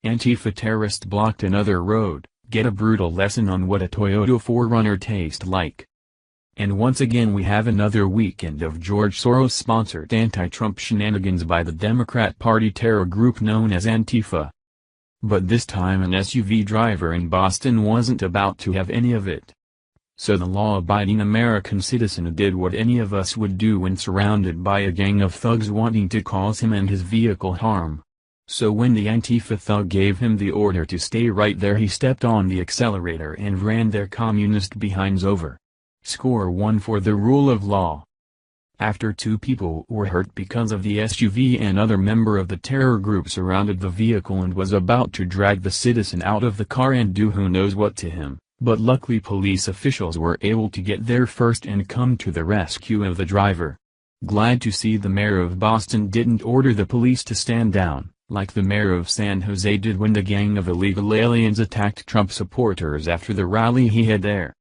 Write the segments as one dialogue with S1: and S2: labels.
S1: Antifa terrorist blocked another road, get a brutal lesson on what a Toyota 4Runner tastes like. And once again we have another weekend of George Soros-sponsored anti-Trump shenanigans by the Democrat Party terror group known as Antifa. But this time an SUV driver in Boston wasn't about to have any of it. So the law-abiding American citizen did what any of us would do when surrounded by a gang of thugs wanting to cause him and his vehicle harm. So when the Antifa thug gave him the order to stay right there, he stepped on the accelerator and ran their communist behinds over. Score 1 for the rule of law. After 2 people were hurt because of the SUV, another member of the terror group surrounded the vehicle and was about to drag the citizen out of the car and do who knows what to him, but luckily police officials were able to get there first and come to the rescue of the driver. Glad to see the mayor of Boston didn't order the police to stand down, like the mayor of San Jose did when the gang of illegal aliens attacked Trump supporters after the rally he had there.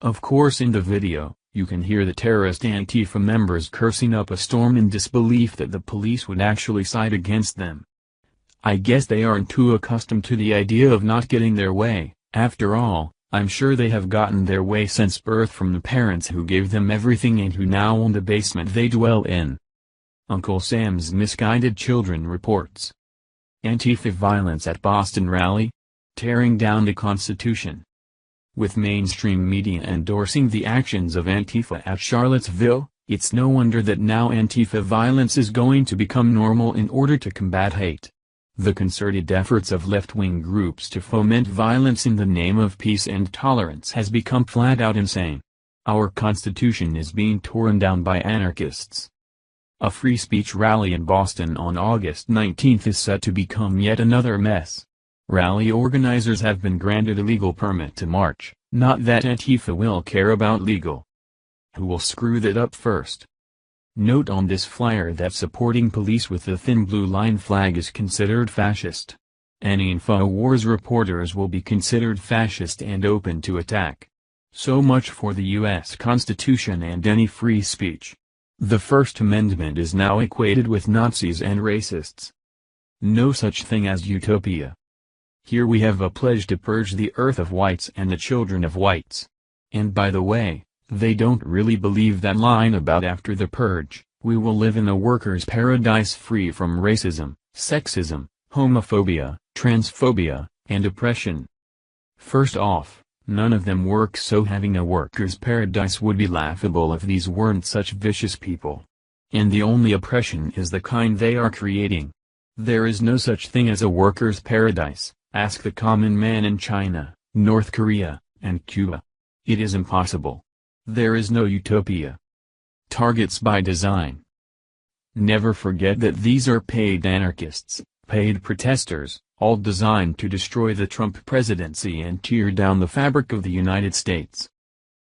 S1: Of course, in the video, you can hear the terrorist Antifa members cursing up a storm in disbelief that the police would actually side against them. I guess they aren't too accustomed to the idea of not getting their way. After all, I'm sure they have gotten their way since birth from the parents who gave them everything and who now own the basement they dwell in. Uncle Sam's misguided children reports. Antifa violence at Boston rally? Tearing down the Constitution. With mainstream media endorsing the actions of Antifa at Charlottesville, it's no wonder that now Antifa violence is going to become normal in order to combat hate. The concerted efforts of left-wing groups to foment violence in the name of peace and tolerance has become flat-out insane. Our Constitution is being torn down by anarchists. A free speech rally in Boston on August 19 is set to become yet another mess. Rally organizers have been granted a legal permit to march, not that Antifa will care about legal. Who will screw that up first? Note on this flyer that supporting police with the thin blue line flag is considered fascist. Any InfoWars reporters will be considered fascist and open to attack. So much for the U.S. Constitution and any free speech. The First Amendment is now equated with Nazis and racists. No such thing as utopia. Here we have a pledge to purge the earth of whites and the children of whites. And by the way, they don't really believe that line about after the purge, we will live in a workers' paradise free from racism, sexism, homophobia, transphobia, and oppression. First off, none of them work, so having a workers' paradise would be laughable if these weren't such vicious people. And the only oppression is the kind they are creating. There is no such thing as a workers' paradise. Ask the common man in China, North Korea, and Cuba. It is impossible. There is no utopia. Targets by design. Never forget that these are paid anarchists, paid protesters, all designed to destroy the Trump presidency and tear down the fabric of the United States.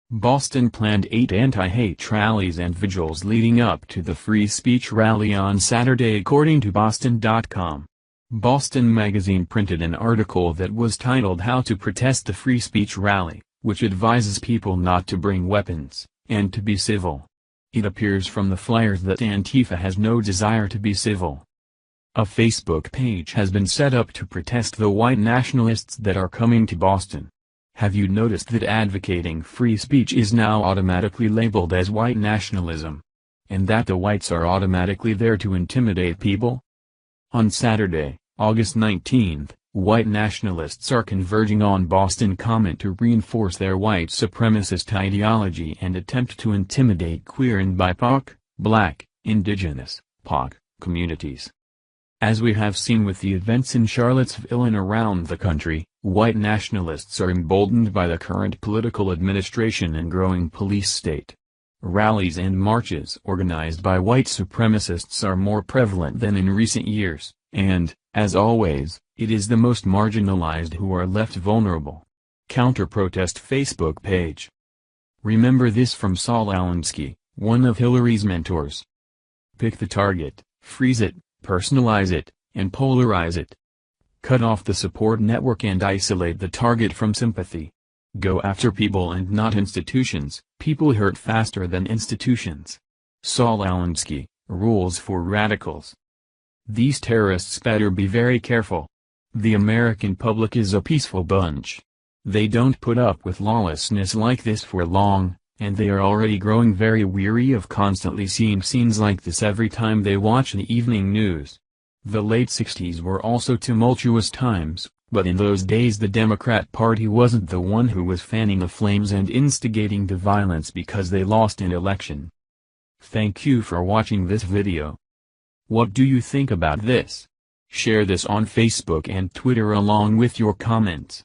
S1: Boston planned 8 anti-hate rallies and vigils leading up to the free speech rally on Saturday, according to Boston.com. Boston Magazine printed an article that was titled "How to Protest the Free Speech Rally," which advises people not to bring weapons, and to be civil. It appears from the flyers that Antifa has no desire to be civil. A Facebook page has been set up to protest the white nationalists that are coming to Boston. Have you noticed that advocating free speech is now automatically labeled as white nationalism? And that the whites are automatically there to intimidate people? On Saturday, August 19, white nationalists are converging on Boston Common to reinforce their white supremacist ideology and attempt to intimidate queer and BIPOC, Black, Indigenous, POC, communities. As we have seen with the events in Charlottesville and around the country, white nationalists are emboldened by the current political administration and growing police state. Rallies and marches organized by white supremacists are more prevalent than in recent years, and, as always, it is the most marginalized who are left vulnerable. Counter-protest Facebook page. Remember this from Saul Alinsky, one of Hillary's mentors. Pick the target, freeze it, personalize it, and polarize it. Cut off the support network and isolate the target from sympathy. Go after people and not institutions. People hurt faster than institutions. Saul Alinsky, Rules for Radicals. These terrorists better be very careful. The American public is a peaceful bunch. They don't put up with lawlessness like this for long, and they are already growing very weary of constantly seeing scenes like this every time they watch the evening news. The late 60s were also tumultuous times, but in those days the Democrat Party wasn't the one who was fanning the flames and instigating the violence because they lost an election. Thank you for watching this video. What do you think about this? Share this on Facebook and Twitter along with your comments.